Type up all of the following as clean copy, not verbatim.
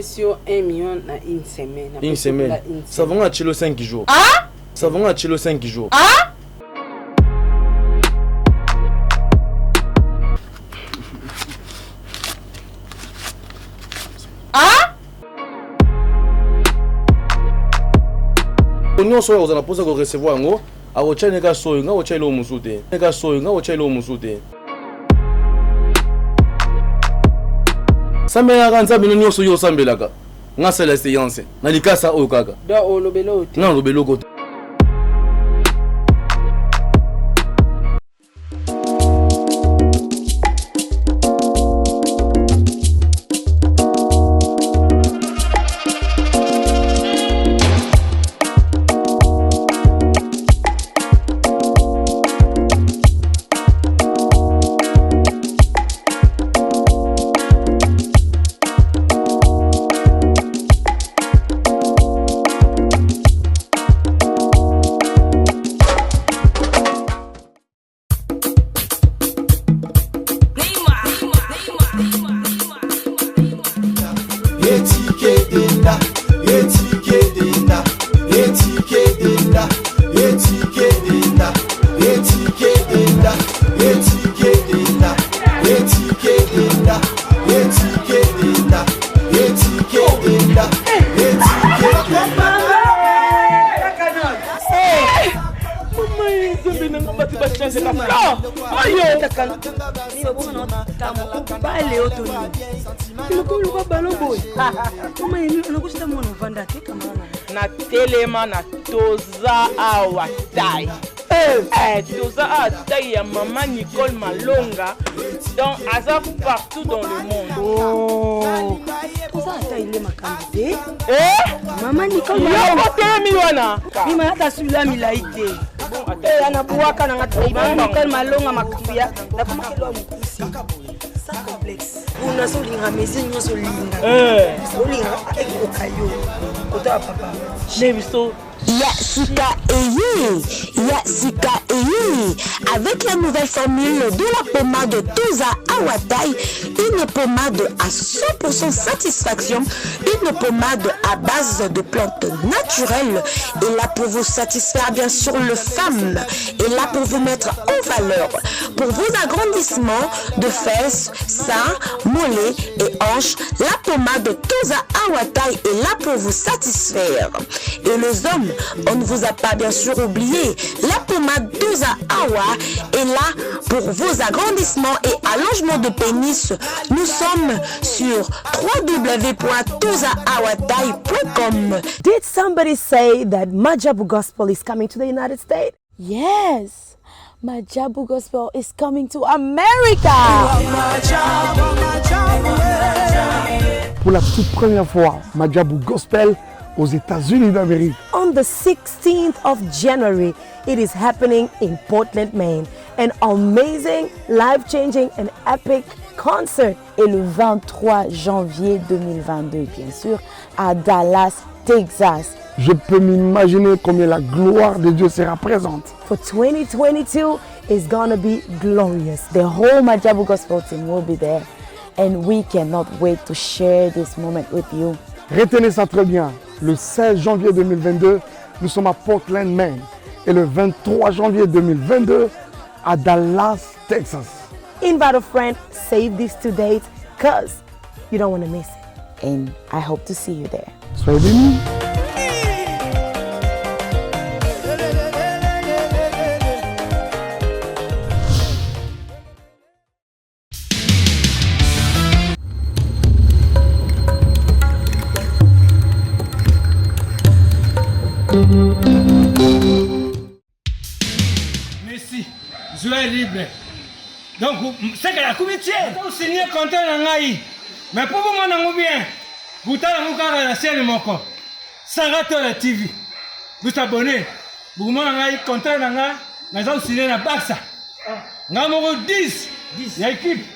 Sur 1 million na une semaine. Une semaine. Ça va à Chilo 5 jours. Ah? Ça va à Chilo 5 jours. Ah? Ah? On soit aux apôtres pour recevoir un mot. A ocha nega soyo nga ocha ilo musute. Nega soyo nga ocha ilo musute. Sambela kanza bino nyoso yo sambelaka. Nga sala séance. Na likasa oyo kaka. Da o lobelo te. Na lobelo ko. Na telema na toza awatai. Toza awatai ya maman Nicole Malonga. Donc Aza partout dans le monde. Oh, toza awatai ile makambe. Maman Nicole Malonga. Yo telemi wana. Mima hata sula milaite. Anabuaka na ngatai. Maman Nicole Malonga makubia. Na kuma kilo mkusi. Sa complexe. Una solinga mezi nyoso linga. Solinga ekokayo. Kota papa. Nebiso. Yasika Eyi. Avec la nouvelle formule de la pommade Toza Awatai, une pommade à 100% satisfaction, une pommade à base de plantes naturelles, et là pour vous satisfaire bien sûr le femme, et là pour vous mettre en valeur, pour vos agrandissements de fesses, seins, mollets et hanches, la pommade Toza Awatai est là pour vous satisfaire. Et les hommes, on ne vous a pas bien sûr oublié, la pommade Toza Awa est là pour vos agrandissements et allongements de pénis. Nous sommes sur www.tozaawatai.com. Did somebody say that Majabu Gospel is coming to the United States? Yes, Majabu Gospel is coming to America. Pour la toute première fois, Majabu Gospel aux États-Unis d'Amérique. On the 16th of January, it is happening in Portland, Maine. An amazing, life-changing and epic concert. Et le 23 janvier 2022, bien sûr, à Dallas, Texas. Je peux m'imaginer combien la gloire de Dieu sera présente. For 2022, it's gonna be glorious. The whole Majabu Gospel team will be there. And we cannot wait to share this moment with you. Retenez ça très bien. Le 16 janvier 2022, nous sommes à Portland, Maine. Et le 23 janvier 2022, à Dallas, Texas. Invite a friend, save these 2 dates, because you don't want to miss it. And I hope to see you there. Soyez bénis. Merci, je suis libre. Donc, c'est que la comité, vous signez contrat dans l'AI. Mais pour vous, moi, bien, vous avez la scène de mon corps. Sarato la TV. Vous abonnez. Vous avez contrat dans l'AI. Nous avons signé la Barça. Nous avons 10. Il y a équipe.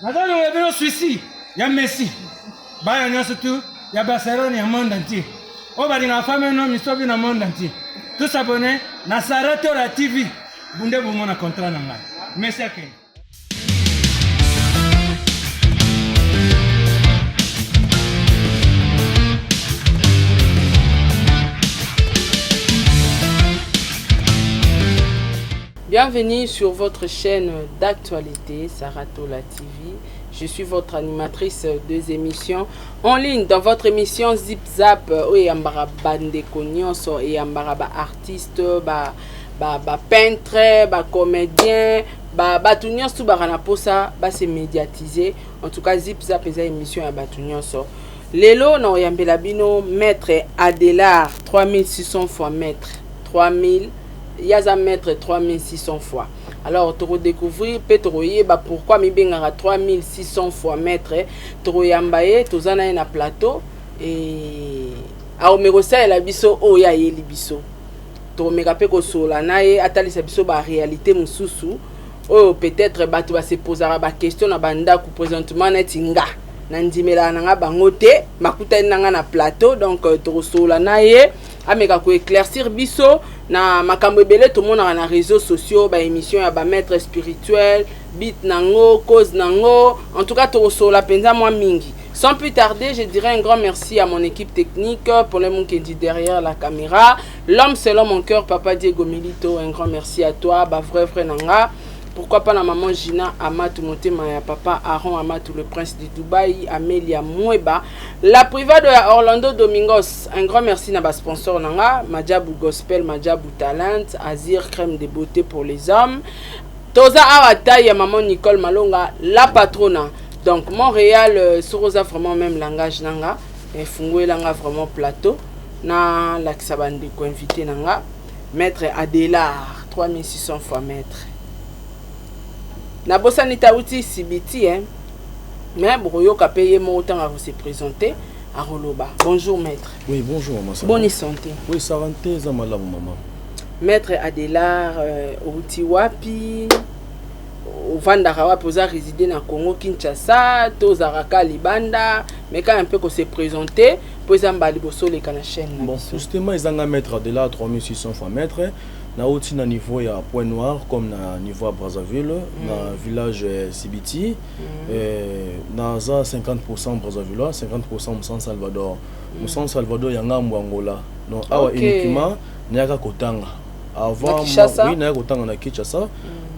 Nous avons Suisse. Il y a Messi. Il y a surtout, il y a Barcelone, il y a le monde entier. On va dire la femme et l'homme, ils sont dans le monde entier. Tous abonnés, na Sarato la TV. Vous avez un contrat dans l'AI. Merci à vous. Bienvenue sur votre chaîne d'actualité, Saratola TV. Je suis votre animatrice des émissions en ligne. Dans votre émission Zip Zap, il y a des cognos, il y a des artistes, des peintres, des comédiens, des tout baranaposa, c'est médiatisé. En tout cas, Zip Zap est une émission à Batunios. Lelo, non, il y a un maître Adélard, 3600 fois maître, 3000. Il y a un mètre 3600 fois. Alors, tu redécouvrir, pourquoi mi bengara 3600 fois mètre, tu yambaye, tu zana na plateau et a omerosa la biso o ya yeli biso. Tu megape ko sola nae atali sa biso ba réalité mususu. Oh peut-être tu va se poser ba question na banda ku présentement na tinga. Nandimela nanga bangote, makuta nanga na plateau donc tu sola nae ameka ko éclaircir biso na makambo ebele tout le monde na réseaux sociaux ba émission ya ba maître spirituel bit nango cause nango en tout cas to so la penza moi mingi. Sans plus tarder, je dirais un grand merci à mon équipe technique pour le monde qui est dit derrière la caméra. L'homme selon mon cœur, Papa Diego Milito, un grand merci à toi, ba vrai nanga. Pourquoi pas la maman Gina Amatou Motema ya papa Aaron Amatou le prince de Dubaï, Amelia Moueba, la privée de Orlando Domingos. Un grand merci à ma sponsor nanga, Madjabou Gospel, Madjabou Talent, Azir crème de beauté pour les hommes. Toza Awata ya maman Nicole Malonga, la patrona. Donc Montréal Sorosa vraiment même langage nanga, et Fungwe langa vraiment plateau. Na l'axabande ko invité nanga, maître Adélard, 3600 fois maître. Na bossa nita uti sibiti mais broyo ka payer mon temps à se présenter à Roloba. Bonjour maître. Oui, bonjour maman. Bonne santé. Oui, santé za malamu maman. Maître Adélard uti wapi? Ovandaka wapi oza résider na Congo Kinshasa, tozaraka Libanda, mais quand un peu qu'on se présenter, pour ezamba liboso le kana chaîne. Bon, justement ezanga maître Adélard 3600 fois maître. Na aussi na niveau ya Point Noir comme na niveau à Brazzaville na village Sibiti na za 50% Brazzaville 50% San Salvador San Salvador yanga Angola donc awa uniquement nyaka kotanga avant oui na kotanga na Kinshasa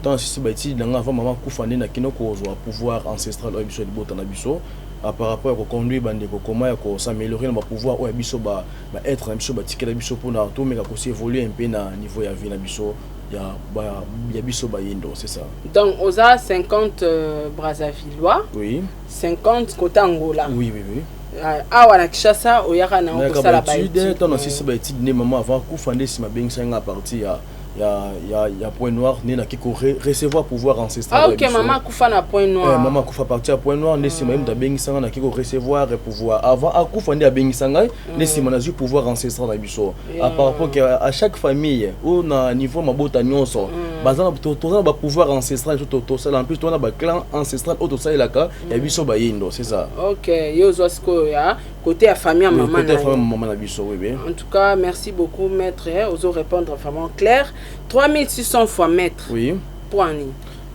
tant si baiti nanga avant maman kufande na kinoko zo pouvoir ancestral o biso de bota na biso par rapport à conduire bande comment ya ko s'améliorer na pouvoir o biso ba être na biso ba tikela biso pour na to mais ka ko évoluer un peu na niveau ya vie na biso ya biso ba yendo c'est ça. Donc oza 50 Brazzavillois. Oui. 50 côté Angola. Oui. Awa na Kinshasa oyaka na ko sala ba étude tant si ba étude ne maman avant ku fande si ma bengisa nga partie ya Point Noir ni na kiko recevoir pouvoir ancestral. Ah OK maman kufa na Point Noir. Maman kufa partir à Point Noir ne si même da bengisa na kiko recevoir pouvoir avant akufa ndi a bengisa nga ne si mana ju pouvoir ancestral na biso. Par rapport à chaque famille ou na niveau mabota nyonso bazana to ba pouvoir ancestral to ça en plus to na ba clan ancestral auto ça elaka ya biso ba yendo c'est ça. OK yo zo sko ya côté à famille maman. Côté famille maman na biso oui bien. En tout cas merci beaucoup maître ozo répondre vraiment clair. 3600 fois maître. Oui. Pour Annie.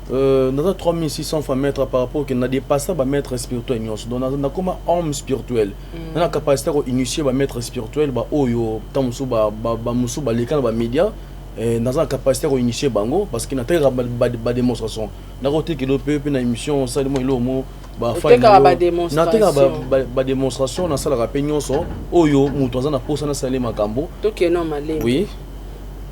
Dans 3600 fois maître par rapport que n'a dépassé ba maître spirituel nyonso. Donc na comme homme spirituel. On a capacité à initier ba maître spirituel ba oyo tamusu ba musu ba lekana ba média et dans la capacité à initier bango parce qu'il n'a pas ba démonstration. Na côté que le peuple na émission ça mo ilo mo ba ba démonstration na sala rappel nyonso oyo mutu azana posa na sala makambo. Donc non malé. Oui.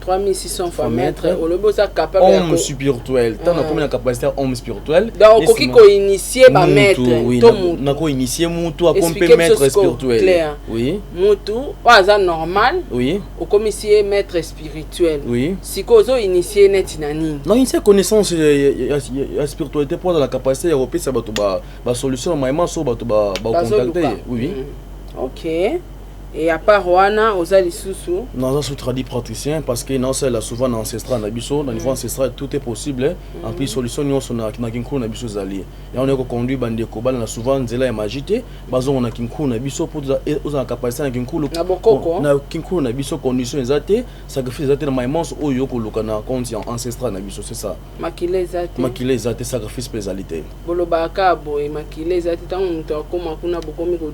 3600 fois maître au lobo ça capable homme spirituel tant na comme capacité homme spirituel donc qui ko initier ba maître to mutu na ko initier mutu a comme maître spirituel oui mutu waza normal oui au commissaire maître spirituel oui si kozo initier net nani non initier connaissance ya spiritualité pour la capacité ya repérer bato ba solution maïma so bato ba contacter oui OK. Et à part Rwanda, aux Alisusu. Non, ça traduit praticien parce que non, c'est là souvent ancestral na biso, dans niveau ancestral tout est possible. En plus solution nous on a kinko na biso zali. Et on est conduit bande ko bala souvent nzela ya magité, bazo on a kinko na biso pour aux en capacité na kinko na kinko na biso condition exacte, sacrifice exacte na maimons oyo ko lokana conscient ancestral na biso, c'est ça. Makile exacte sacrifice spécialité. Bolobaka bo e makile exacte tant on to koma kuna bokomi ko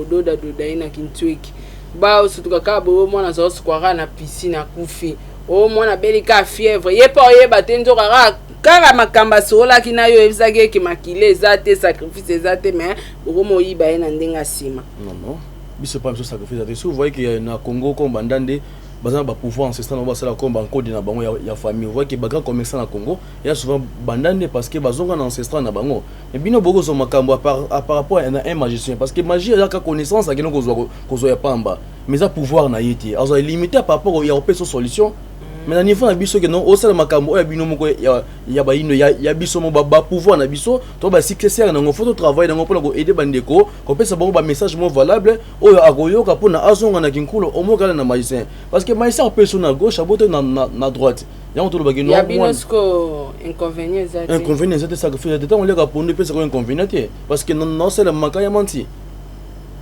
duda ina kintwiki. Ba osutuka kabo mwana zo squara na piscine akufi oh mwana belika fièvre ye pa oyeba te nzoka kaka makambo asololaki na yo ebisaki eke makile eza te sacrifice eza te mais okomoyiba ye na ndenge asima non biso pas biso sacrifice te si vous voyez que na Congo comme bandande bazana ba pouvoir ancestral na basala comme encode na bango ya famille vous voyez que bagra commerçant na Congo il y a souvent bandande parce que bazonga na ancestral na bango mais bino boko zo makambo par rapport à un magicien parce que magie ya ka connaissance a kino kozo ya pamba mais ça pouvoir na yiti alors limité par rapport au européen solution. Mais na niveau na biso que non osala makambo oya bino moko ya baino ya biso mo ba pouvoir na biso to ba successeur na ngo faut travailler na ngo pour ko aider bandeko ko pesa bango ba message mo valable oyo akoyoka pona azonga na kinkulo omokala na magicien parce que magicien peut na gauche abote na droite ya to ba kino ya binosko inconvénient zate inconvénient zate ça que fait de temps on les répondre pesa ko inconvénient parce que non c'est le makaya menti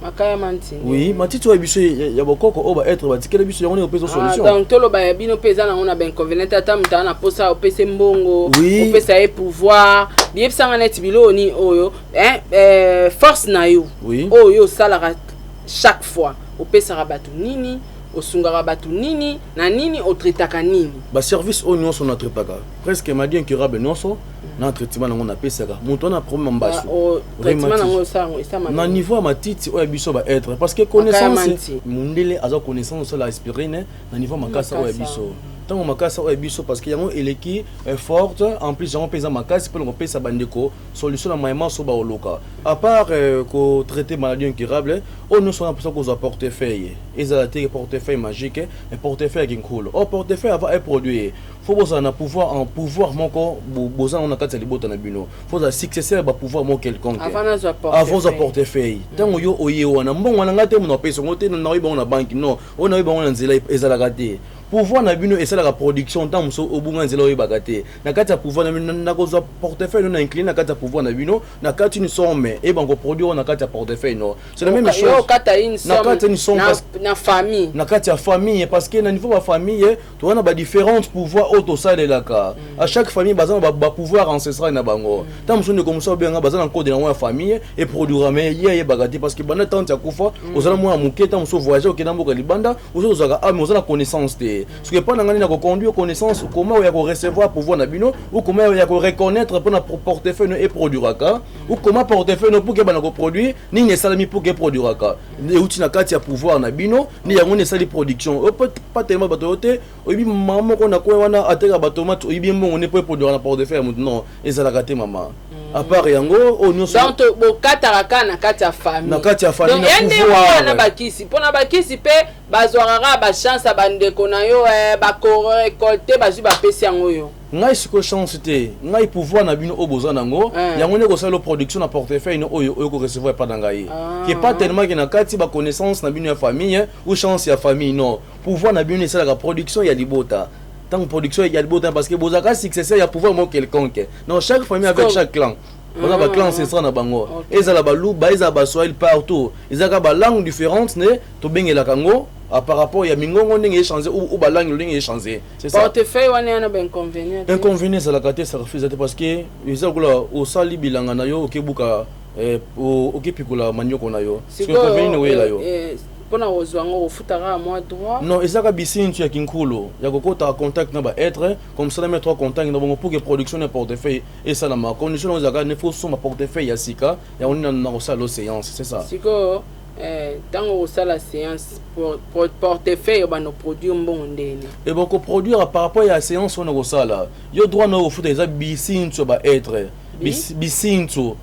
makaya manti oui mati to biso ya bokoko oba être batikela biso yango ne opesa solution donc tolo ba bino pesa na ona ba inconvénient ata mutana na posa opesa mbongo opesa e pouvoir liepsanga net biloni oyo force na yo oyo salara chaque fois opesa rabatu nini osungara batu nini na nini otritaka nini ba service o nyonso na tritaka presque madi incurable nyonso na traitement nango na pesaka moto na problème mbasu traitement nango sango esama na niveau matiti o biso ba être parce que connaissance mundele aza connaissance la aspirine na niveau makasa o biso tango makasa o biso parce que yango eleki forte en plus yango pesa makasi pour pesa bandeko solution na maima so ba oloka à part ko traiter maladie incurable on nous sommes pour ça portefeuille ezala te portefeuille magique et portefeuille kinkolo o portefeuille va être produit faut bosa na pouvoir en pouvoir moko boza on a kati libota na bino faut za successeur ba pouvoir mo quelconque avant za portefeuille tango yo oyewa na mbongo na ngate mo pesa ngote na oyiba na banki non on oyiba na nzela ezala kati pouvoir na bino et la production tant muso obunga nzela oyeba te na kati ya pouvoir na kozwa portefeuille na incliné na kati ya pouvoir na bino na kati ni somme et bango produire na kati ya portefeuille non c'est la même chose na kati ni somme na famille na kati ya famille parce que na niveau ba famille tu wana ba différentes pouvoirs auto salelaka à chaque famille bazana ba pouvoir ancestral na bango tant muso ne comme ça bien bazana code na famille et produire mais ye bagati parce que bana tante ya kufa ozala mo amuke tant muso voyager okenda mboka libanda ozozaka mais ozala connaissance te ce que pas na conduire connaissance comment ya ko recevoir pouvoir na bino ou comment ya ko reconnaître pour na portefeuille et produiraka ou comment portefeuille pour que bana ko produire ni ne salami pour que produiraka et outi na kati ya pouvoir na bino ni yango ne sali production pas tellement batote obi maman ko na ko wana ateka batomate obi mbongo ne peut produire na portefeuille non et ça la raté maman à part yango o nyonso donc bokataka na kati ya famille na kati ya famille na pouvoir na bakisi pona bakisi pe bazwara ba chance bandeko na yo ba ko récolter bazwi ba pesi yango yo ngai siko chance te ngai pouvoir na bino oboza nango yango ne ko sala production na portefeuille oyo ko recevoir pas dangai qui pas tellement que na kati ba connaissance na bino ya famille ou chance ya famille non pouvoir na bino sala la production ya libota tant production ya libota parce que bozaka successeur ya pouvoir mo quelconque non chaque famille avec chaque clan on a ba clan ancestral na bango ezala ba luba ezala ba soil partout ezaka ba langue différente ne to bengela kango par rapport ya mingongo ndenge changer ou ba langue ndenge changer c'est ça portefeuille wana na ben inconvénient ça la kate ça refuse parce que ezakula o sali bilanga na yo okebuka okepikula manyoko na yo c'est inconvénient we la yo pona ozwango ofutaka moi droit non ezaka bisintu ya kinkulu ya kokota contact na ba être comme ça na mettre contact na bongo pour que production na portefeuille et ça na ma condition ezaka ne faut son portefeuille ya sika ya on na ko sala séance c'est ça siko tango osala séance pour portefeuille bano produire mbongo ndene et bon ko produire par rapport ya séance on ko sala yo droit na ofuta eza bisintu ba être bisintu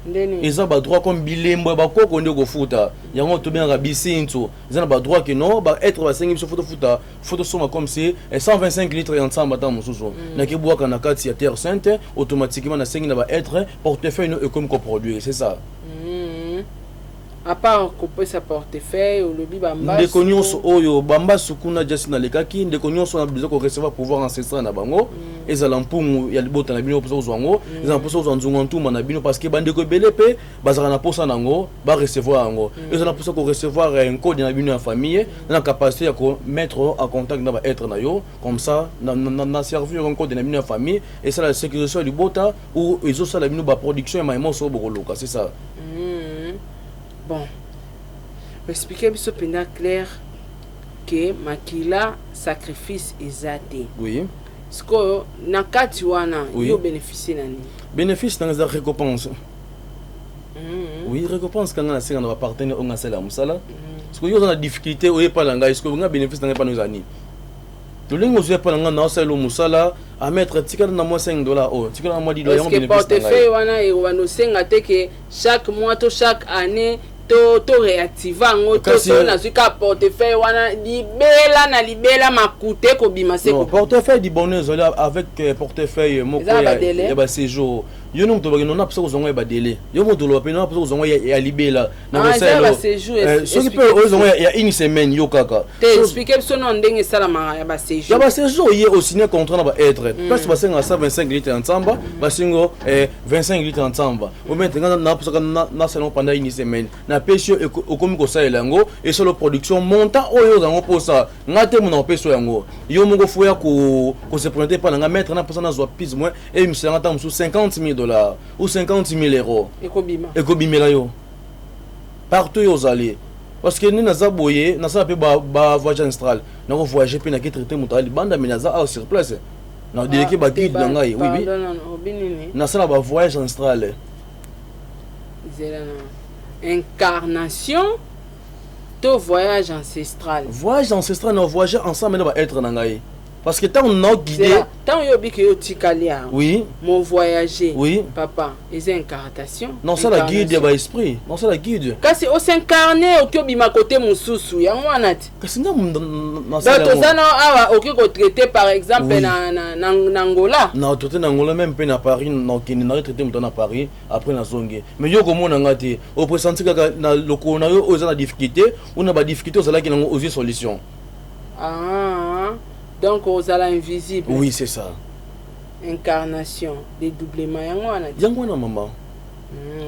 eza ba droit comme bilembo ba koko ndeko futa yango to bien ga bisintu eza na ba droit que non ba être ba 5 biso futa photo soma comme si 125 litres ensemble dans mususu na ki boaka na kati ya terre sainte automatiquement na 5 na ba être portefeuille no comme ko produire c'est ça à part couper sa portefeuille ou le bibamba ndeko nyonso oyo bamba sukuna just na lekaki ndeko nyonso na besoin ko recevoir pouvoir ancestral na bango ezala mpungu ya libota na bino posa ozwango ezala posa ozwanzunga ntuma na bino parce que bandeko ebele pe bazala na posa nango ba recevoir yango ezala posa ko recevoir un code na bino ya famille na capacité ya ko mettre en contact na ba être na yo comme ça na servir un code na bino ya famille et ça la sécurité du bota ou ezo sala bino ba production ya maimo so bokoloka c'est ça. Bon, expliquez-moi ce pénal clair. que makila sacrifice ezate. Oui. Siko na kati wana Oui. yo bénéficier nani. Bénéfice dans la récompense. Oui, récompense quand on a un partenaire on a cela musala. Parce que yo dans la difficulté ou pas langa, est-ce que on a bénéfice dans pas nos amis. Le lingo je pas langa na cela musala à mettre tika na moi $5 oh, tika na moi $10 Est-ce que portefeuille wana et wana senga te que chaque mois to chaque année to réactiver ngo to na zuka portefeuille wana libela makute ko bima se ko portefeuille di bonheur avec portefeuille moko ya ba séjour yo no to bagino na pso zongo ba délai yo mo to lo pe na pso zongo ya libela na ba séjour so qui peut o zongo ya une semaine yo kaka te expliquer so non ndenge sala ma ya ba séjour ya ba séjour ye au signer contrat na ba être parce ba senga 125 litres ensemble ba singo 25 litres ensemble au maintenant na pso na salon pendant une semaine na pesio okomi ko salela ngo et sur la production montant oyo zango posa ngate mo na peso yango yo mo go foya ko se présenter pa nga mettre na posa na zo pise moins et monsieur ngata musu $50,000 ou 50,000 €. Ekobimela yo. Partout yo allez. Parce que nous naza boye, na sa pe ba voyage astral. Na ko voyager pe na ki traiter mutali banda menaza sur place. Na délégué ba guide na ngai. Oui oui. Na sa ba voyage astral. Incarnation to voyage ancestral. Voyage ancestral na voyager ensemble na ba être na ngai. Parce que tant on a guidé, tant yo bi que yo tikalia. Oui. Mon voyager. Oui. Papa, les incarnations. Non, ça la guide ya ba esprit. Non, ça la guide. Kasi o s'incarner o bi ma côté mususu ya wanati. Kasi na ça. Donc ça non awa oki ko traiter par exemple na Angola. Na traiter na Angola même pe na Paris, na Kenya na traiter muto na Paris après na zonge. Mais yo komo na ngati o presenti kaka na loko na yo o za na difficulté, ou na ba difficulté o za la ki na oser solution. Ah. Donc aux ala invisible. Oui, c'est ça. Incarnation, dédoublement yango na maman.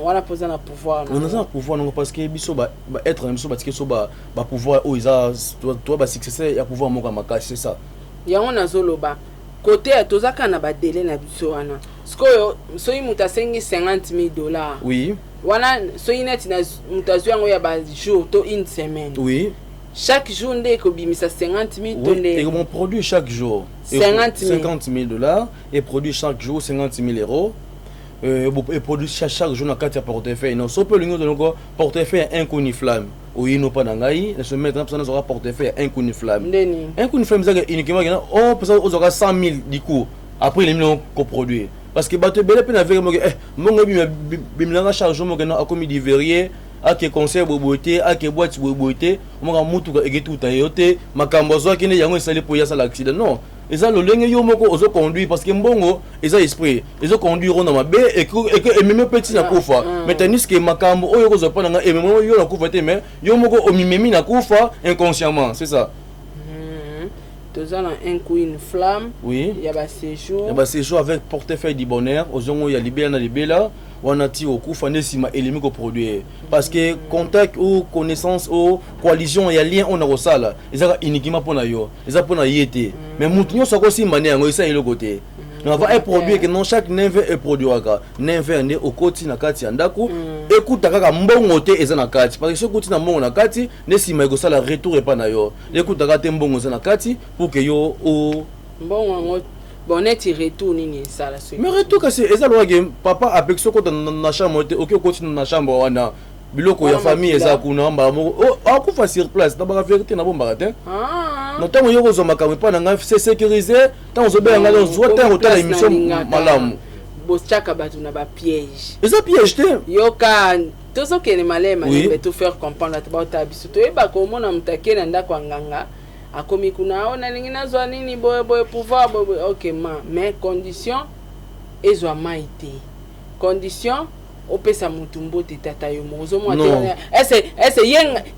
Voilà poser na pouvoir. On a un pouvoir non parce que biso ba être biso parce que so ba pouvoir o isa toi ba succès ya pouvoir moka makasi c'est ça. Yango na zoloba. Côté à tozaka na ba délai na biso wana. Skoyo soyi mutasengi $50,000. Oui. Wana soyi net na mutazu yango ya ba jour to une semaine. Oui. Chaque jour, on a 50,000 tonnes. Et on produit chaque jour $50,000 et produit chaque jour €50,000. Et produit chaque jour dans 4 portefeuilles. Non, sauf que le portefeuille inconnu flamme. Oui, nous pas d'angaï. Se mettre dans un portefeuille inconnu flamme. Inconnu flamme, c'est uniquement on peut avoir 100,000 du coup. Après les millions qu'on produit. Parce que bateau belle peine avec moi. Mon bimlanga charge moi a commis du verrier. Ake conseil boboté ake boîte boboté monga mutu ka egetu tayote makambo zo kine yango esali po yasa l'accident non eza lo lenge yo moko ozo conduire parce que mbongo eza esprit ezo conduire na mabe et que même petit na kufa mais tanis que makambo oyo ko zo pa nga et même yo na kufa te mais yo moko omimemi na kufa inconsciemment c'est ça. Tozana un coup une flamme. Oui. Il y a ba séjour. Il y a ba séjour avec portefeuille du bonheur ozongo ya libela na libela. Wanati okufa nesima elimi ko produire parce que contact ou connaissance ou coalition ya lien on a rosala ezaka uniquement pour na yo eza pour na yete mais mutu nyoso ko simane yango isa ile côté on va un produit que non chaque neve est produira neve ande okoti na kati ya ndaku ekuta kaka mbongo te eza na kati parce que ce kuti na mbongo na kati nesima eko sala retour e pa na yo ekuta kaka te mbongo eza na kati pour que yo o mbongo bon net retour nini ça la suite mais retour que c'est ezalo game papa avec ce côté na chambre OK continue na chambre wana biloko ya famille eza kuna mbala moko akufa sur place na ba vérité na bomba te na tango yoko zo makamwe pa na nga c'est sécurisé tango zo be nga zo ta hôtel émission malamu bochaka batu na ba piège eza piège te yoka tozo kene malema mais tout faire comprendre ta ba ta biso to eba ko mona mutake na ndako nganga akomi kuna ona lingi nazwa nini boye pouvoir boye OK mais condition ezwa maite condition opesa mutumbo te tata yo mozo mo te ese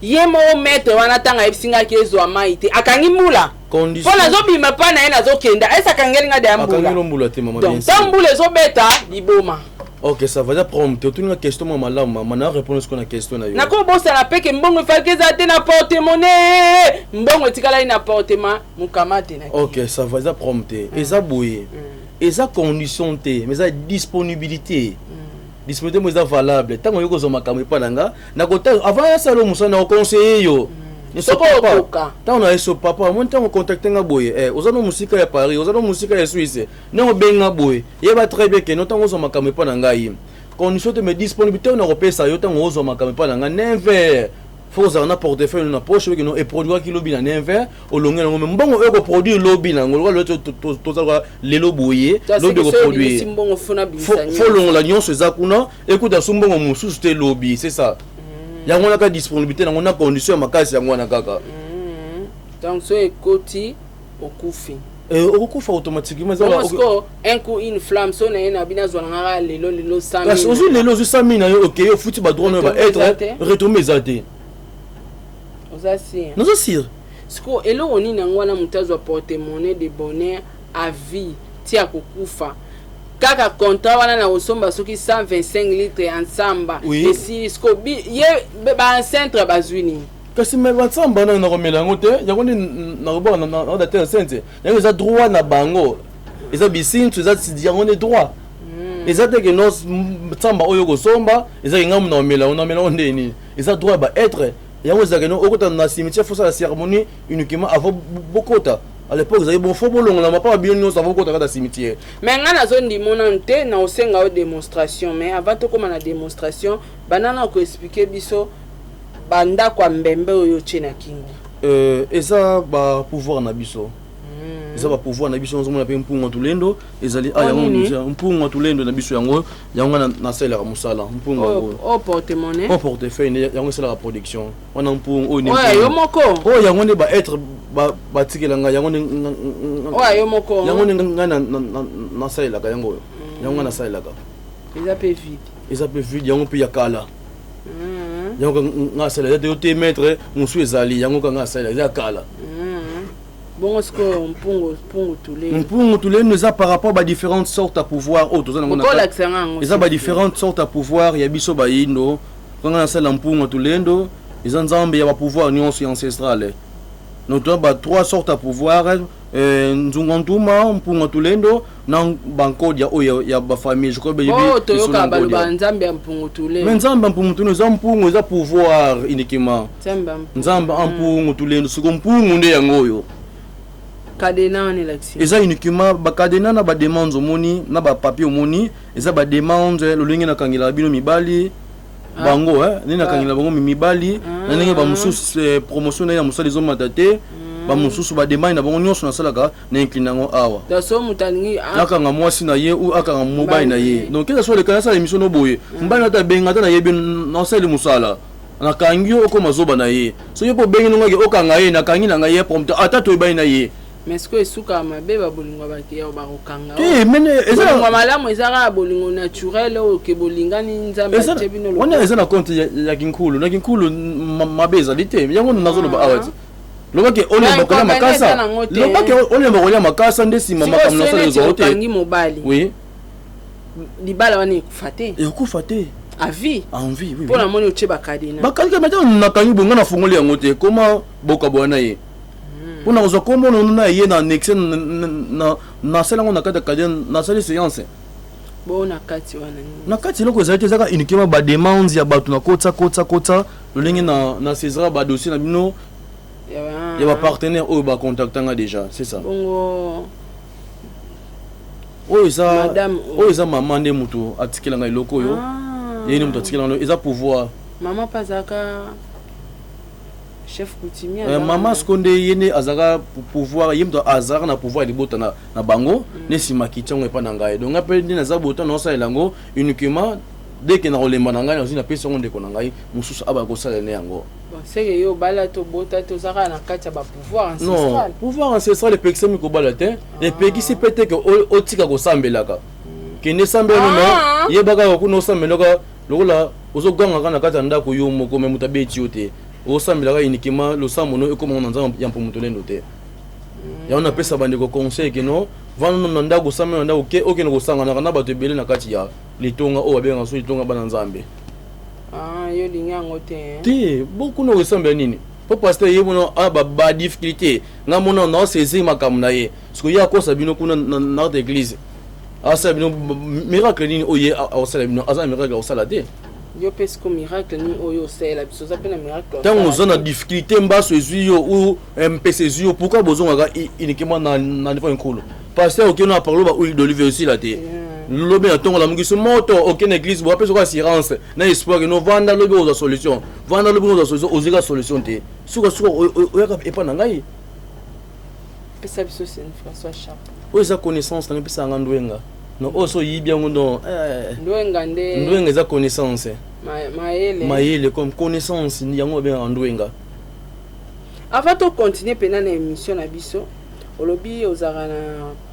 yemo mettre wana tanga ebisinga ki ezwa maite akangi mbula condition pona zo bima pa na ena zo kenda esa kangelinga de ambula akangi mbula te mama bien donc tambula zo beta liboma. OK, ça va prompt. Tu as une question maman, mana répondre ce qu'on a question na yo. Na ko bossa na peke mbongo falke za te na porte-monnaie. Mbongo tikala ina porte-ma mukamate na. OK, ça va prompt. Eza boye. Eza condition te, mais eza disponibilité. Disponibilité mais eza valable. Tant que yo ko zo makamwe pa nanga, na ko avant ya salo musana au conseiller yo. ntango na yeso papa mo ntango contacte nga boye oza na musika ya Paris oza na musika ya Suisse ntango benga boye yeba très bien ke no ntango ozwa makambo epa na ngai condition te me disponibilité na kopesa yo ntango ozwa makambo epa na ngai never faut ozala na portefeuille na poche oyo eproduiraki lobi na never olonge nango me mbongo oyo koproduire lobi nango lokola tozalaka lelo boye lobi koproduire fo longola nyonso eza kuna ekuta so mbongo mosusu te lobi c'est ça yango wana kaka disponibilité nango na condition ya makasi yango wana kaka donc so ekoti okufi okufa automatiquement un coup une flamme so na ye na bino azwalangaka lelo 100 ozwi lelo ozwi 100 000 na yo ok ofuti badroit nayo baêtre retombe eza te nozo sire siko eloko nini yango wana moto azwa porte-monnaie de bonheur à vie tia kokufa kaka contrat wana na kosomba soki 125 litres ya nsamba esili siko ye baencentre bazwi nini kasi me bansamba na komela yango te yango nde nakoboka na date enceinte yango eza droit na bango eza bisintu eza yango nde droit eza teke no nsamba oyo kosomba eza kengamu na komela yango ndeni eza droit ya baêtre yango ezalaki no okota na cimetière fosa la cérémonie uniquement avant bokota à l'époque ezalaki bon fo bolongola mapa babino nyonso avant bokota kata cimetière mais ngai nazondimona te na osenga oyo démonstration mais avant tokóma na démonstration banana koexplike biso bandako ya mbembe oyo tie na kingo eza bapouvoir na biso eza bapouvoir na biso nazomona mpe mpungu ya tulendo ezali yango mpungu ya tulendo na biso yango wana nasalelaka mosala mpungu yango porte-monnaie portefeuille yango esalaka production wana mpungu oyo yo moko oyo yango nde baêtre batikela ngai yango yo moko yango nde ngai nasalelaka yango oyo yango ngai nasalelaka eza mpe vide yango mpe ya kala yango ngai asalela te yo te maître mosu ezali yango ka ngai asalela eza ya kala bon ce que mpungu tulendo eza par rapport à différentes sortes à pouvoir autres eza différentes sortes à pouvoir ya biso bayindo kanga nasala mpungu tulendo eza nzambe ya pouvoir nyonso ancestral notamment trois sortes à pouvoir nzungantuma mpungu tulendo na bankodia oyo ya ba famille je crois toyoka baloba nzambe ya mpungu tulendo mais nzambe ya mpungu tulendo eza mpungu eza pouvoir uniquement nzambe ya mpungu tulendo siko mpungu nde yango oyo cadena wana election eza uniquement bakadena na bademande omoni na bapapier omoni eza bademande lolenge nakangela bino mibali bango nini nakangela bango mibali na ndenge bamosusu promotion na ya mosala ezomata te bamosusu bademande na bango nyonso nasalaka na incline yango awa akanga mwasi na ye ou akanga mobali na ye donc eza so lekana asala émission no boye mbali ata benga ata na yebi nasali mosala nakangi yo okoma zoba na ye so yo po bengi nongaki okanga ye nakangi na ngai ye prompte ata toyebani na ye mais est-ce que esuka mabe babolingo bakiya bakokanga bolingo malamu ezaka bolingo naturel oyo ke bolingani nzambe te bino wana eza na compte ya kinkulu na kinkulu mabe ezali te yango nazoloba awa ti lobaki olemba kolia makasa lobaki olemba kolia makasa nde nsima makambo nasala ezwa te okangi mobali oui libala wana ekufa te ekufa te à vie oui mpona moni otie bakadena bakadena mata nakangi bonga nafungoli yango te koma bokabwana ye mpona kozwa kombo na ye na annexe nasala yango na kati ya kadena nasali séance na kati eloko ezali te ezaka uniquement bademande ya bato na kotsa lolenge na saisira badossier na bino ya bapartenaire oyo bacontactanga déjà c'est ça oyo eza mama nde moto atikelanga eloko oyo ye nde moto atikelanga eza pouvoir mama pazaka chef coutumier mama skonde yene azaka pouvoir yemto azaka na pouvoir libota na bango ne simaki tiongo epa na ngai donc après ndi naza bota na osala yango uniquement dès que na olemba na ngai na zina pesa ngonde ko na ngai mususu aba ko sala ne yango bon c'est que yo bala to bota to zaka na kati ya ba pouvoir ancestral non pouvoir ancestral pexemi ko bala te et pekisi pete que otika ko sambelaka kende sambelo no yebaka ko no sambelaka lokola ozoganga kana kati ya ndako yo moko me mutabeti yote osambelaka uniquement losambo no ekoma na nzambe ya mpungu tulendo te yango napesa bandeko conseil ke no vana na ndako sambela na ndako okende kosangana na bato ebele na kati ya litonga oyo babengaka so litonga bana nzambe yo lingi yango te te bokuna kosambela nini po pasteur ye mona ba difficulté nga mona na saisir makambo na ye siko ye akosa bino kuna na église asala bino miracle nini oye osala bino aza miracle osala te yo pesco miracle ni oyo sela biso ça peut miracle tant on a difficulté mbaso ezuyo ou MPC ezuyo pourquoi besoin ga uniquement na niveau nkolo pasteur okeno a parler ba huile d'olive aussi la té lobe atonga la mungiso moto aucune église bo apeso ko assurance na espoir que no vanda lobe oza solution vanda lobe oza solution ozika solution té suka oyaka epa na ngai pesa biso c'est François Chap oza connaissance na pesa ngandwenga no oso yibia ngondo ndwenga eza connaissance maele comme connaissance ni yango bien ndwenga. Avant de continuer pendant l'émission na biso olobi ozara na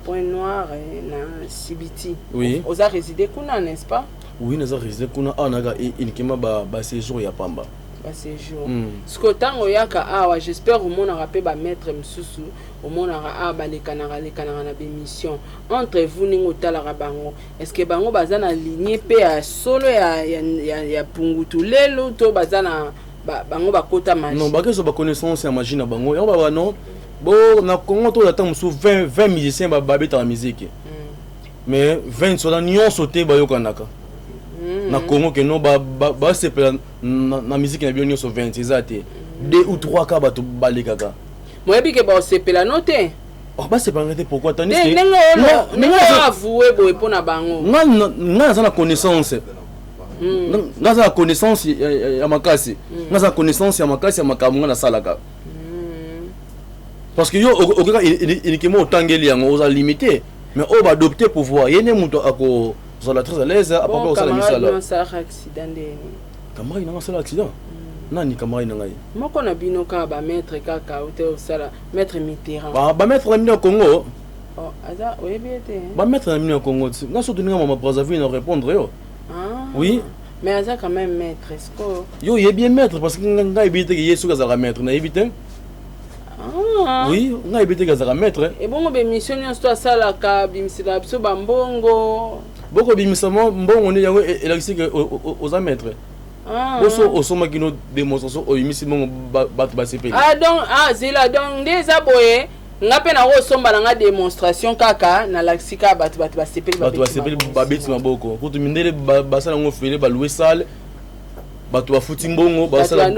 Point Noir na CBT. Oui. Oza résidé kuna n'est-ce pas? Oui, naza résidé kuna naga inikema ba séjour ya pamba. Ba séjour. Ce que tango yaka awa j'espère au monde rapé ba maître msusu au monde a ba les canara na bémission entre vous ningo tala bango est-ce que bango bazana lignée pe ya solo ya pungutu lelo to bazana bango bakota magie. Non, bakeso ba connaissance ya magie na bango. Ya ba non. Bon, na Congo to attend sous 20 musiciens ba beta la musique. Mais 20 sur la nion sauté ba yokanaka. Na Congo que non ba c'est na musique na bien sur 20 exacté. 2 ou 3 cas ba to balikaka. Moi bi ke ba sepela noté. Oh ba c'est pas noté pourquoi tandis que non avouer bo epona bango. Na za na connaissance. Naza na connaissance ya makasi. Naza na connaissance ya makasi ya makamunga na salaka. Parce que yo okeka uniquement otangeli yango oza limité mais on va adopter pouvoir yene muto ako zola très à l'aise à papa osala misala bon ça accident de kamari na sala accident nani kamari na ngai moko na bino ka ba maître kaka ote osala maître Mitterrand ba maître na mino Congo oh aza oyebiete ba maître na mino Congo nga so tuninga mama Brazzaville na répondre yo oui mais aza quand même maître est-ce que yo yebie maître parce que nga ebite que yesu ka maître na ebite. Oui, on a évité que ça maître. Et bon, ben mission on soit ça la ka bimisila biso bambongo. Boko bimisama mbongo on est yango élaxi que aux maître. Boso osoma kino démonstration o imisimongo bat ba CP. Ah donc zela donc des aboye ngape na ro somba na démonstration kaka na laxika bat ba CP ba CP ba beti maboko. Kutu mindele ba sala ngo fele ba louer salle. Bato ba futi mbongo ba sala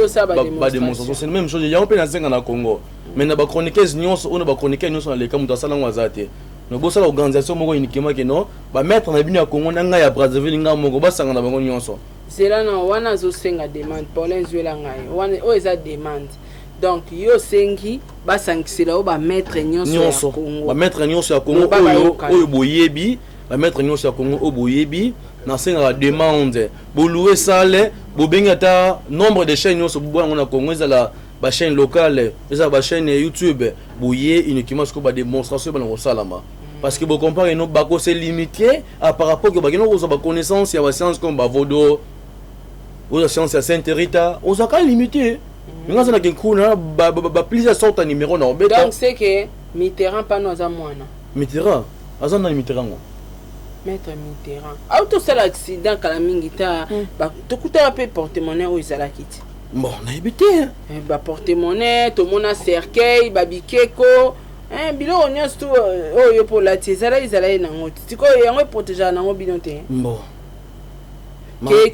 ba démonstration c'est la même chose yango pe na zenga na Congo. Mais na ba chroniqueuse nyonso on ba chroniqueuse nyonso na leka mutu asala ngwazate no bosala organisation moko uniquement que non ba mettre na bino ya Congo na nga ya Brazzaville nga moko basanga na bango nyonso zela na wana zo senga demande Paulin Zuela ngai wana o eza demande donc yo sengi basangisela o ba mettre nyonso ya Congo ba mettre nyonso ya Congo oyo boyebi ba mettre nyonso ya Congo o boyebi na senga la demande bo louer salle bo benga ta nombre de chaînes nyonso bo na Congo ezala ba chaîne locale eza ba chaîne YouTube bouillé uniquement ce que ba démonstration ba na salama parce que vous comparez nos bako c'est limité par rapport que ba keno ba connaissance ya ba science comme ba vodo ou la science ya Sainte Rita on a limité nga ça na kinkuna ba plusieurs sortes numéro na obeta donc c'est que Mitterrand pas nous a mwana Mitterrand azana Mitterrand maître Mitterrand auto c'est l'accident kala mingita ba to kuta pe porte-monnaie o izala kiti. Bon, on a évité. Bah porte-monnaie, tout le monde a cercueil, babikeko. Bilo on y a tout. Oh yo pour la tizala izala na ngoti. Tiko yango protéger na ngo binote. Bon.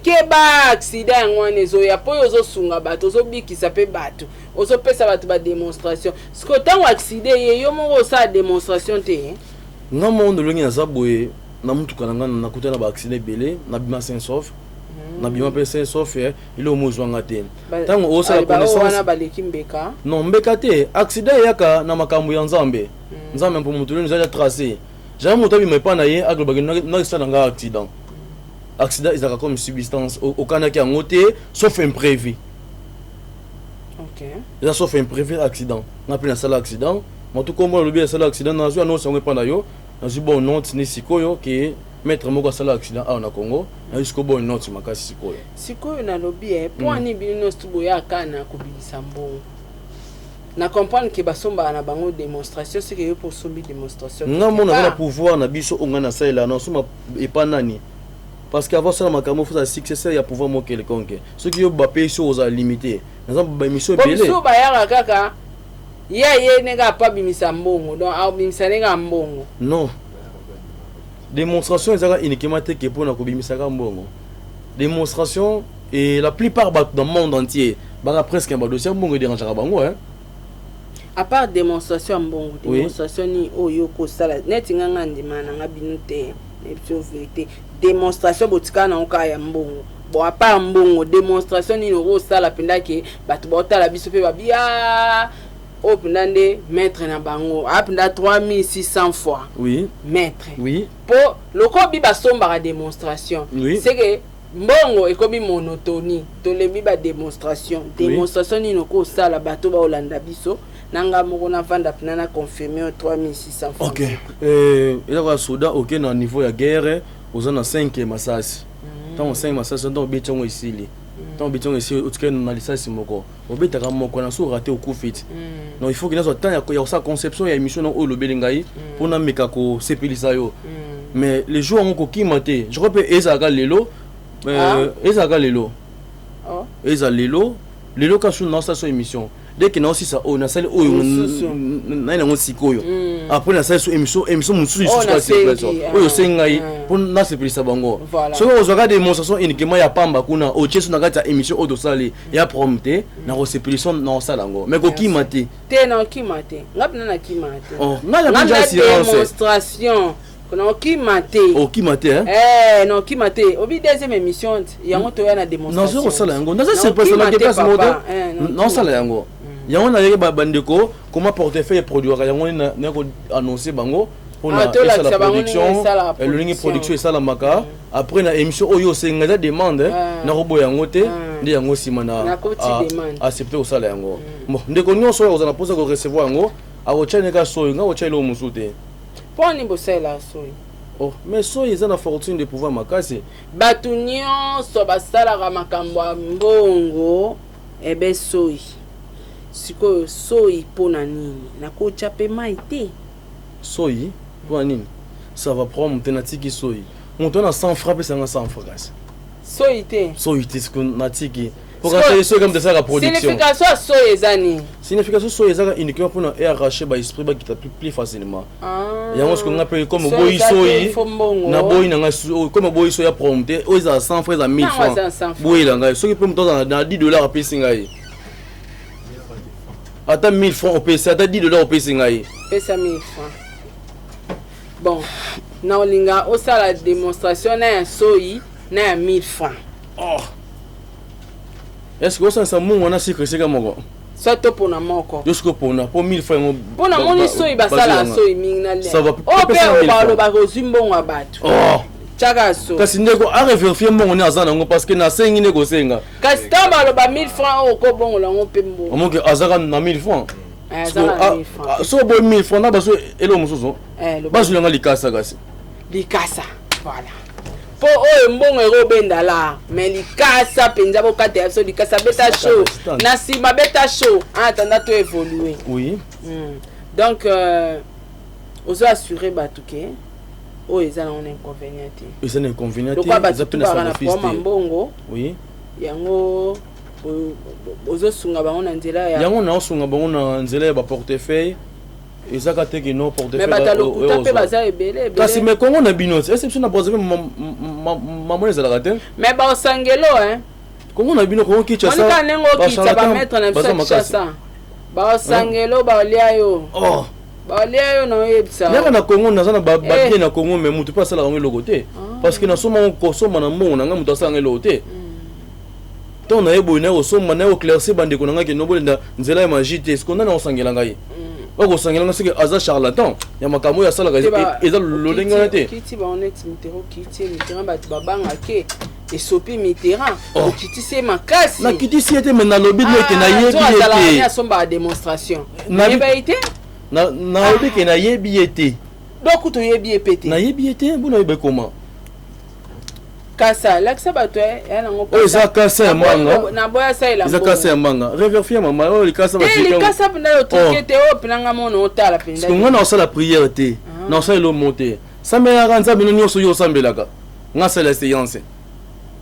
Ke ba accident ngone zo ya po yo zo sunga bato zo bikisa pe bato. Ozo pesa bato ba démonstration. Siko tango accident ye yo mo sa démonstration te. Na monde longi na zaboye na mutuka na na kutana ba accident belé na bima saint sauf. Na bima pe saint sauf il o mozwanga te. Tango o sa connaissance wana baleki mbeka. Non mbeka te accident yaka na makambo ya Nzambe. Nzambe mpo mutu nous a tracé. Jamais mutu bi mepa na ye aglo bagina na sa nga accident. Accident est comme substance au Canada en côté sauf imprévu. OK. Là sauf imprévu accident. On appelle ça l'accident. Mais tout comme le bien ça l'accident na zo non ça pas na yo. Na zo bon note ni sikoyo que mettre moko ça l'accident na Congo. Na jusqu'au bon note makasi sikoyo. Sikoyo na lobby point ni bino stuboya kana ko bilisa mbongo. Na comprendre que basomba na bango démonstration c'est que pour sombi démonstration. Na mona na pouvoir na biso onga na ça là non soma et pas nani. Parce qu'avant ça makamo faut ça succès ya pouvoir mo quelconque. Ce qui yo ba payer aux limité. Par exemple ba mission belé. Biso ba ya kaka. Ye nega pas bimisa mbongo donc a bimisa nega mbongo. Non. Démonstration ezaka uniquement te que pour na ko bimisa ka mbongo. Démonstration et la plupart dans le monde entier banga presque un dossier mbongo dérangeaka bango hein. À part démonstration mbongo, Oui. démonstration ni oyo ko sala net nganga ndima na ngabinu te ne vérité démonstration botika na oka ya mbongo. Bon à part mbongo démonstration ni ro sala penda ke batu botala biso pe babia o penda nde mettre na bango apenda 3600 fois. Oui. Maître. Oui. Po loko bi basomba ka démonstration. Oui. C'est que mbongo ekomi monotonie to lebi ba démonstration. Démonstration ni noko sala bato ba olanda biso. Nanga moko na vanda pena na confirmer 3600 francs. OK. Et là soda OK na niveau ya guerre aux na 5 masasi. Tant 5 masasi donc betongo ici li. Tant betongo ici au tika na lisasi moko. Obetaka moko na so raté au coup fit. Non il faut que na so temps ya sa conception ya émission o lo belingai pour na meka ko sepelisa yo. Mais les jours on ko kimate. Je crois ezaka lelo. Ezaka lelo. Oh. Ezaka lelo. Lelo ka sur na sa émission. Dès que nous aussi ça on a celle où na on sikoyo après na celle sur émission mususu oyo sengai pour na se plisa bango so on regarde démonstration uniquement ya pamba kuna o chesu na kata émission odo sali ya prompté na reception na sala ngo mais ko kimate te na kimate ngapna na kimate oh na la démonstration kono kimate o kimate hein non kimate obi deuxième émission yango to ya na démonstration non so sala ngo na se place na place modo non sala yango yango na yeke bandeko comment portefeuille produire yango na ko annoncer bango pour la production le ligne production et ça la maka après na émission oyo senga za demande na robo yango te ndi yango simana accepter au sala yango bon ndeko nyonso oyo za na posa ko recevoir yango a ochane ka so nga ochale o musute poni bosela soyi. Oh mais soyi ils ont la fortune de pouvoir makasi batu nyonso basalaka makambo ya mbongo ebe soyi sikoyo soyi pona nini nakocha pe mai te soyi pona nini ça va prendre tenatiki soyi monto na 100 francs ça na 100 francs soyi te ce qu'on na tiki pour acheter soyi comme de ça la production signification soyi ezani signification soyi ezaka uniquement pour arracher ba esprit ba qui plus facilement yango ce qu'on appelle comme boyi soyi na boyi na comme boyi soyi prompté oza 100 francs à 1000 francs boyi la ngai soki peut monto na 10 dollars à payer ngai attends 1000 francs au PC, attends 10 dollars au PC ngai. Pesa 1000 francs. Bon, na olinga osala démonstration na ya soyi na ya 1000 francs. Oh. Est-ce que ça mon na secret c'est comme moko? Ça to pona moko. Jusqu'au pona pour 1000 francs. Pona moni soyi basala soyi minga le. Ça va. O pe ba lo ba kozimbo ngwa batu. Oh. Chakaso. Kasi ndeko a vérifier mon azana ngo parce que na sengi ndeko senga. Kasi tamba lo ba 1000 francs o ko bongo la ngo pe mbo. O monke azaka na 1000 francs. Azaka 1000 francs. So bo 1000 francs na baso elo mususu. Baso nga likasa kasi. Likasa. Voilà. Po o mbongo ero benda la, mais likasa penza bo kate ya so likasa beta show. Na sima beta show. Attends to évoluer. Oui. Donc ozo assurer batuke. Oh, ils ont un inconvénient. Ils ont un inconvénient. Donc, ils ont un bongo. Oui. Yango ozo sunga bango na nzela ya. Yango na sunga bango na nzela ya ba portefeuille. Ezaka te que non portefeuille. Mais batalo kutape baza ebele. Kasi me Congo na binote. Exception na Brazzaville maman ezala raté. Mais ba osangelo hein. Congo na bino Congo ki tshasa. On ka nengo ki tsa ba mettre na tshasa. Ba osangelo ba lia yo. Oh. Baléo na yebisa. Naka na Congo na zana ba bien na Congo mais mutu pas sala ngo logote parce que na soma ko soma na mbongo na nga mutu sala ngo logote. To na yebo na soma na éclairci bande ko na nga ke no bolinda nzela ya magite est-ce qu'on a na osangela ngai. Ba ko sangela nga c'est que aza charlatan ya makambo ya sala ga eza lolenga na te. Kiti ba honnête mitero kiti mitero ba babanga ke et sopi mitera kiti c'est makasi. Na kiti si était mais na lobby na ke na yebi ete. Na somba démonstration. Na yebi na obi ke na yebi ete donc to yebi epete na yebi ete bona yebe comment kasa laksa bato ya nango o za kasa manga na boya saila za kasa manga revérifier mama o likasa ba chika likasa penda otikete o pinanga mono otala penda ngo na osala prière te na osala lo monter sambela kanza bino nyoso yo sambelaka nga sala séance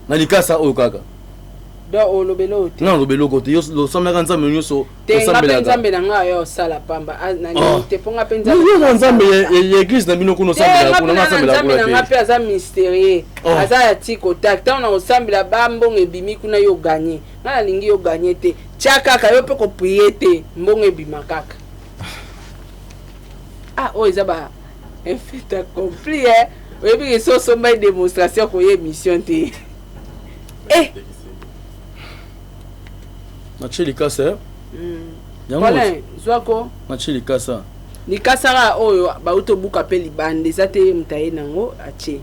na likasa o kaka do olobelo te non lobelo côté yo lo sambela nzambe nyonso te ngape nzambe na nga yo sala pamba nani te ponga pe nzambe yo nzambe ya église na bino kuna sambela kuna nzambe na ngape aza mystérieux aza ya tiko tak ta na osambela bambongo ebimi kuna yo gagner na lingi yo gagner te tia kaka yo pe ko prier te mbongo ebima kaka oh eza ba un fait accompli oyebi ke so somba démonstration ko ye mission te na chili kasa Colin zwako na chili kasa likasara oyo bauto buka pe libande eza te mutaye nango atie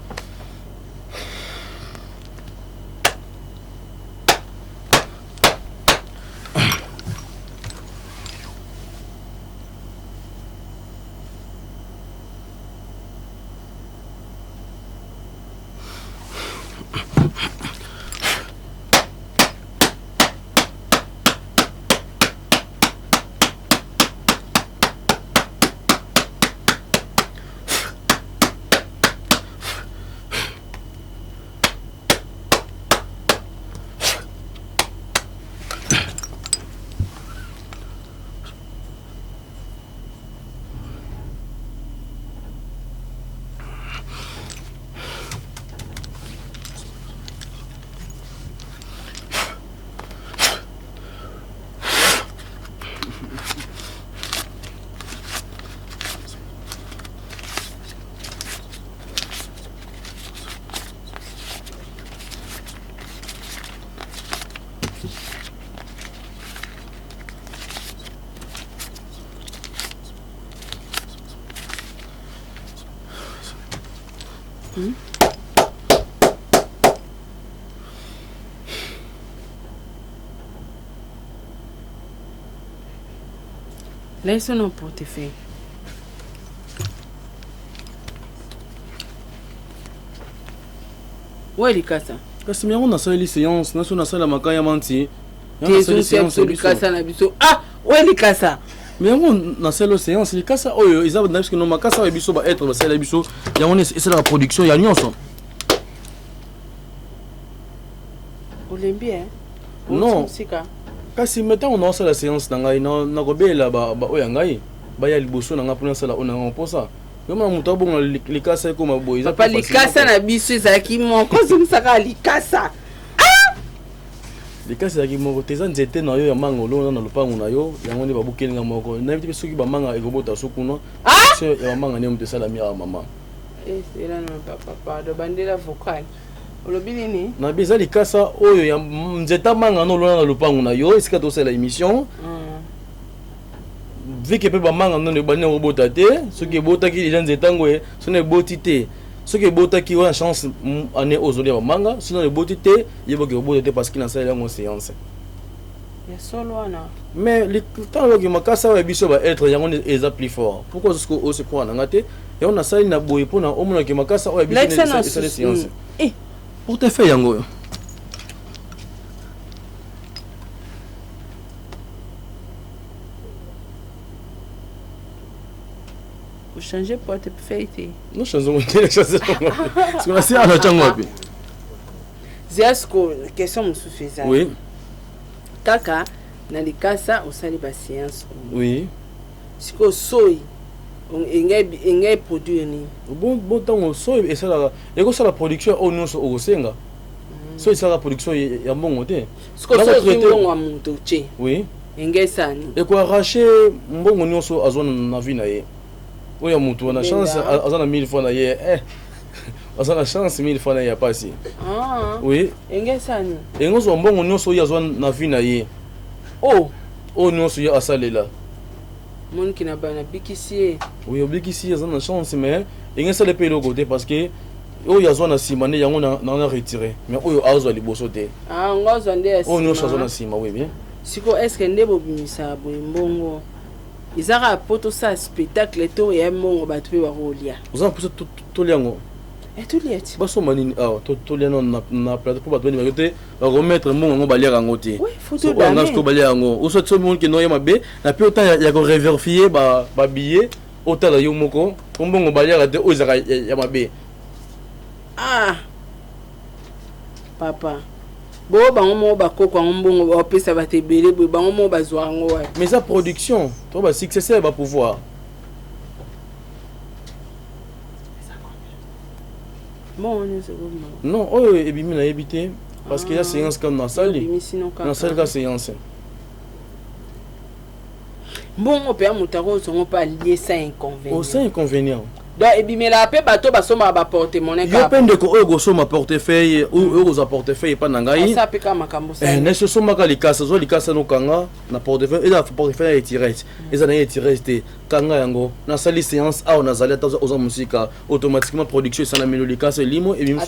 Laisse non portefeuille. Où est Likasa? Kasi miango na sala séance, na so na sala makaya manti. Où est Likasa? Miango na sala séance, Likasa oyo izaba na biso no makasa oyo biso ba être ba sala biso. Yango ne c'est la production ya nyonso. Olembi Non. Kasi maintenant on a la séance na ngai na kobela ba oya ngai ba ya liboso na nga pona sala ona ngoposa yoma mutu abonga likasa ko maboyi papa likasa na biso ezalaki moko zomisaka likasa likasa yaki moko teza nzete na yo ya mangolo na lupango na yo yango nde babukelinga moko na biti soki bamanga ekobota sukuna so ya bamanga ne mutu sala miya mama c'est là non papa do bandela vocal olobi nini na biza likasa oyo ya nzeta manga no lona na lupango na yo esika to sala émission vike pe bamanga no ne bani robota te soki ebotaki déjà nzeta ngoye so ne boti te soki ebotaki wana chance ane ozoli ya bamanga sinon eboti te yeboki obota te parce qu'il na sala yango séance ya solo wana mais le temps loki makasa wa biso ba être yango eza plus fort pourquoi ce que o se croit na ngate et on a sali na boye pona omona ki makasa wa biso ne sala séance pour te faire yango vous changez portefeuille non changeons changer parce que la c'est à la chango puis Ziasko question mususu eza oui kaka na likasa osali ba séance oui siko soyi engay produire ni bon temps soyi et ça la production au nyonso okosenga so ça la production ya mbongo te siko soyi mbongo wa muntu che oui engay sani et quoi arracher mbongo nyonso azona na vie na ye oya muntu na chance azana 1000 fois na ye azana chance 1000 fois na ye pas si oui engay sani engozo mbongo nyonso ya azona na vie na ye o nyonso ya asalela mon qui n'a pas na bikisi oui obikisi azana chance mais engay sale pe le côté parce que oyo azona simane yango na retirer mais oyo azwa liboso te ngozo nde o nyonso azona sima oui bien siko est-ce que ndebo bimisa boye mbongo izaka poto sa spectacle to ya mbongo bato pe barolia oza poto to liango to liati baso manini to liano na plateau pour bato bani bakote ba remettre mbongo ngo balia yango te oui photo da nga ko balia yango oso to monde ke no yema be na pe autant ya ko revérifier ba billet autant yo moko mbongo balia te o izaka ya mabe papa bango mo bakoko mbongo bapesa batebele boye bango mo bazwa yango wapi. Mais sa production to ba successeur ba pouvoir. Bon, on est second. Non, oh ebimi na ebité parce qu'il y a séance comme dans salle. Dans salle ka séance. Bon, on peut mutaro on pas lier ça inconvénient. Oh, c'est inconvénient. Donc ebimi la pe bato ba soma ba porte-monnaie ka. Yo pende ko go soma portefeuille ou go za portefeuille pa nangai. Ça pe ka makambo ça. Ne se soma ka likasa zo likasa no kanga na portefeuille et la portefeuille est tiré. Et ça n'est tiré té kanga yango na sali séance a on a zali tazo oza musique automatiquement production ça na melo likasa limo et bimu.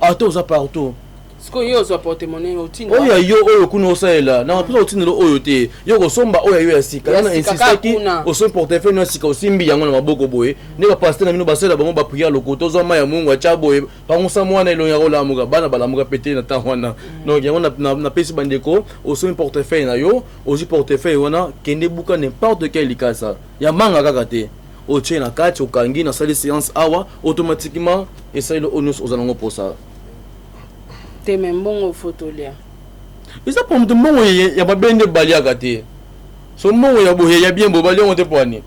Attends za partout. Siko yo zo porte-monnaie otini. Oya yo oyo kuna osaela na pisa otini lo oyo te yo ko somba oya yo ya sika na insista ki o son portefeuille na sika osimbi yango na maboko boye ne ba pasteur na mino basela bango ba prière lokoto zo ma ya mungu acha boye bango sa mwana elo ya rola muka bana bala muka pété na tahwana donc yango na pesi bandeko o son portefeuille na yo ozi portefeuille wana kende buka n'importe quel likasa ya manga kaka te o tche na kati okangi na sali séance awa automatiquement essaye le onus ozango pour ça. Te même bon photo là. Isa pour de mon ya ba bende balia gate. So mon ya bo ya bien bo balia on te poani.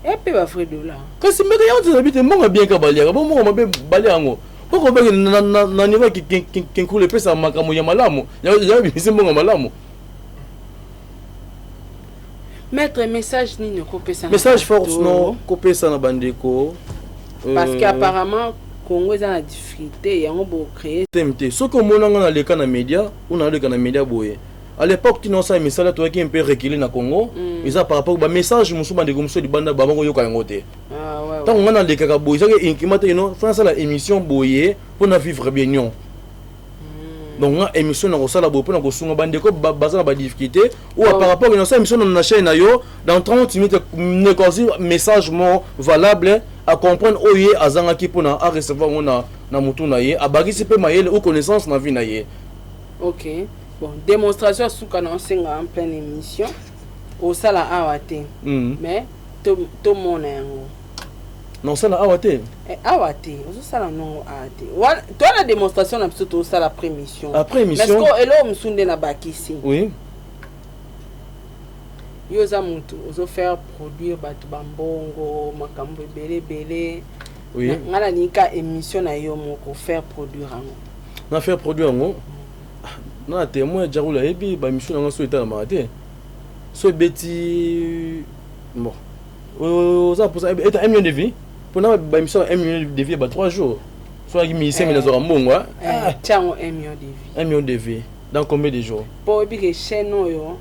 Et puis ba Fredo là. Kasi me ya on te habite mon bien ka balia. Bon mon ba balia ngo. Poko ba na niveau ki kule pesa makamo ya malamu. Ya bisi mon malamu. Mettre message ni ne copier ça. Message force non, copier ça na bandeko. Parce qu'apparemment Congo est en difficulté, il y a un beau créer. TMT, ce que mon a dans les canaux médias, on a les canaux médias boye. À l'époque, tu n'as pas un message toi qui est un peu reculé dans le Congo. Ils ont par rapport au message, je me suis dit que je suis banda babango yo kangote. Ah ouais. Tant on a les caca boye, ça que incrimate non, France la émission boye pour na vivre bien non. Donc on a émission na ça la boye pour na ko sunga bandeko bazana ba difficulté ou par rapport à ça émission na chaîne na yo dans 30 minutes négocier message mo valable à comprendre oye azanga ki pour na recevoir na mutu na ye abagisi pe mayele ou connaissance na vie na ye. OK. Bon, démonstration sous canon en pleine émission au sala awate. Mais to mon yango. Non sala awate. Awate, au sala non awate. Toi la démonstration na plutôt au sala après émission. Après émission. Mais est-ce que elo msunde na bakisi? Oui. Yoza mutu ozo faire produire batu bambongo makambo belé. Oui. Ngala nika émission na yo moko faire produire ango. Na faire produire ango. Na témoin jarula ebi ba mission na so eta na maté. So beti bon. Ça pour ça est 1 million de vie. Pour na ba mission 1 million de vie ba 3 jours. Soit qui mi 5000 za mbongo. Tiens 1 million de vie. 1 million de vie dans combien de jours? Pour ebi que chaîne yo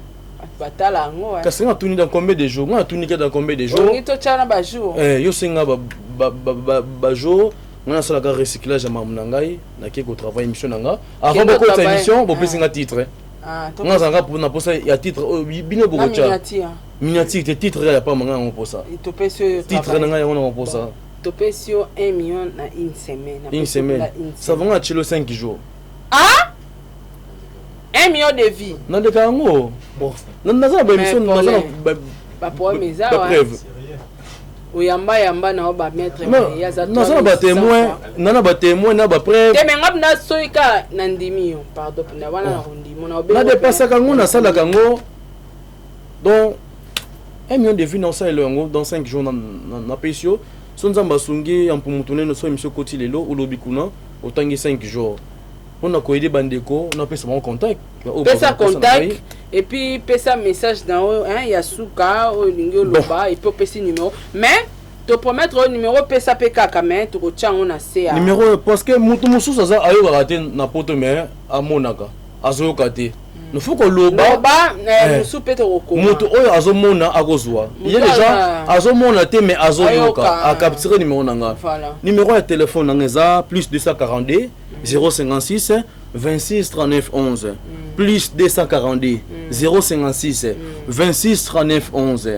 batala ngo. Kasi nga tuni dans combien de jours? Nga tuni dans combien de jours? Ngi to chana ba jour. Yo singa ba jour. On a ça la recyclage à Mamunangai, na qui travaille émission nanga. Avant beaucoup de émission, bon plus un titre. Ah, on a ça pour na posa il y a titre bien beaucoup de miniature titre il y a pas manga on pour ça. Titre nanga on pour ça. Topesio 1 million na une semaine. Une semaine. Ça va nga chilo 5 jours. Ah 1 million de vie. Na de kango. Bon, na ça ba émission na ça ba pour mes ça. Yamba na ba mettre ya za non ça ba témoin nana ba témoin na ba preuve te menga na soika na ndimi yo pardon na wana na ndimi na na dépasser kango na sala kango donc 1 million de vues dans ça elongo dans 5 jours na pesio so nzamba sungi en pomutone no so émission koti lelo ou lobikuna autant 5 jours on a koyé bandeko on a pesa mon contact pesa contact et puis pesa message dans hein yasuka o lingo loba et puis pesa numéro mais te promettre au numéro pesa pk mais tu retient on a CA numéro parce que mutu musu ça ayo raté na poto mais a monaka azo kate il faut que loba musu pete roko mutu oyo azo mona akozwa il y a déjà azo mona te mais azo yoka a capturer numéro nanga numéro de téléphone nanga plus 242 056 26 39 11 plus 242 056 26 39 11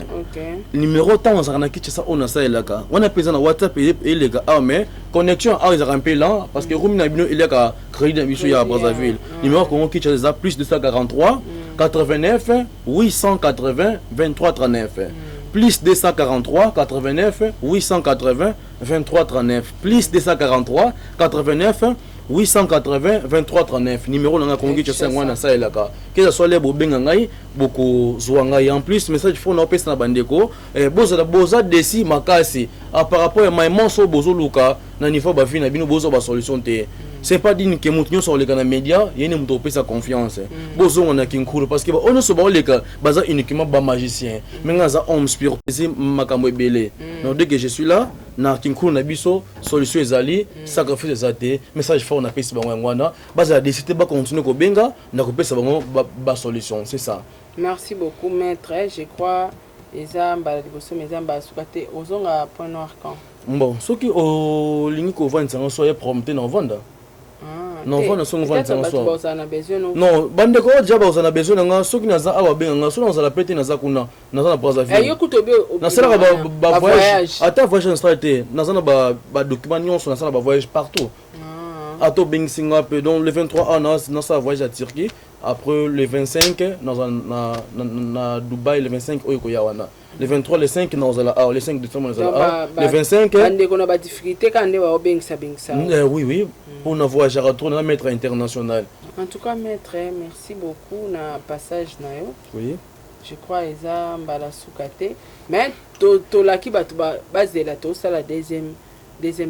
numéro tant on a quitté ça on a ça elaka on a pesé na WhatsApp et les gars mais connexion a ils rampé là parce que Rumina bino il y a créé dans mission à Brazzaville numéro qu'on quitte ça plus 243 89 880 23 39 plus 243 89 880 23 39 plus 243 89 880 23 39 numéro nanga kongi cho sangwa na saelaka que ça soit les bobenga ngai boko zwa ngai en plus message fo na pesa na bandeko boza desi makasi par rapport à maïman so bozo luka na niveau ba vie na bino bozo ba solution te c'est pas dit que mutu sur les canaux médias yene muto pesa confiance bozo on a kinkuru parce que on se ba leka baza uniquement ba magicien mais ngaza homme spirituel makambo ebele donc dès que je suis là na kinkuru na biso solution ezali sacrifice ezate message fort na pesa bango ngwana baza décider ba continuer ko benga na ko pesa bango ba solution c'est ça. Merci beaucoup maître, je crois ezamba la liboso mezamba sukate ozonga point noir quand bon soki o lingi ko vendre ça so ya prompter na vendre non vendre so vendre ça non bande ko déjà ba na besoin nga soki naza awa benga nga so na la pete naza kuna naza na Brazzaville yo kutobe na sala ba voyage ata voyage na straté naza na ba document nyonso na sala ba voyage partout ato bing Singapour donc le 23 ans na sa voyage à Turquie. Après le 25 na Dubaï, le 25 Oyokoyawana. Le 23, le 5 le 5 décembre le 25 on a pas difficulté quand on va oui pour un voyage à retourner à maître international. En tout cas maître, merci beaucoup na passage na yo. Oui. Je crois eza mbala sukate mais to la ki batu base de la to ça la deuxième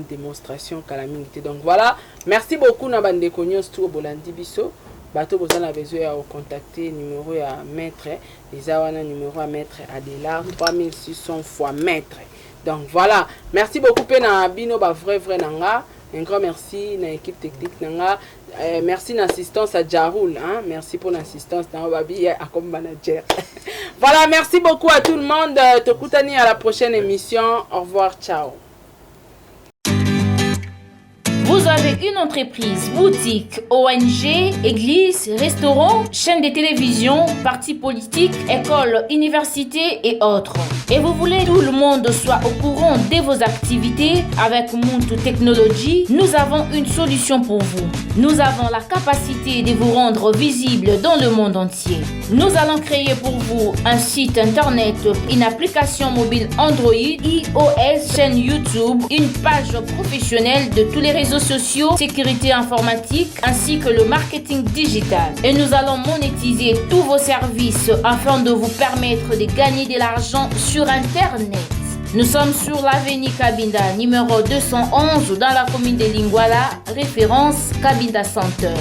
démonstration calamité. Donc voilà, merci beaucoup na bande konyos tout bolandi biso. Bateau besoin a besoin à contacter numéro à maître les awana numéro à maître Adela 3600 fois maître. Donc voilà, merci beaucoup pena bino ba vrai nanga. Un grand merci na équipe technique nanga. Merci l'assistance à Jaroul hein. Merci pour l'assistance na babi comme manager. Voilà, merci beaucoup à tout le monde. Te koutani à la prochaine émission. Au revoir, ciao. Vous avez une entreprise, boutique, ONG, église, restaurant, chaîne de télévision, parti politique, école, université et autres. Et vous voulez que tout le monde soit au courant de vos activités avec Muntu Technology, nous avons une solution pour vous. Nous avons la capacité de vous rendre visible dans le monde entier. Nous allons créer pour vous un site internet, une application mobile Android, iOS, chaîne YouTube, une page professionnelle de tous les réseaux sociaux, sécurité informatique ainsi que le marketing digital. Et nous allons monétiser tous vos services afin de vous permettre de gagner de l'argent sur Internet. Nous sommes sur l'avenue Cabinda, numéro 211 dans la commune de Lingwala, référence Cabinda Center.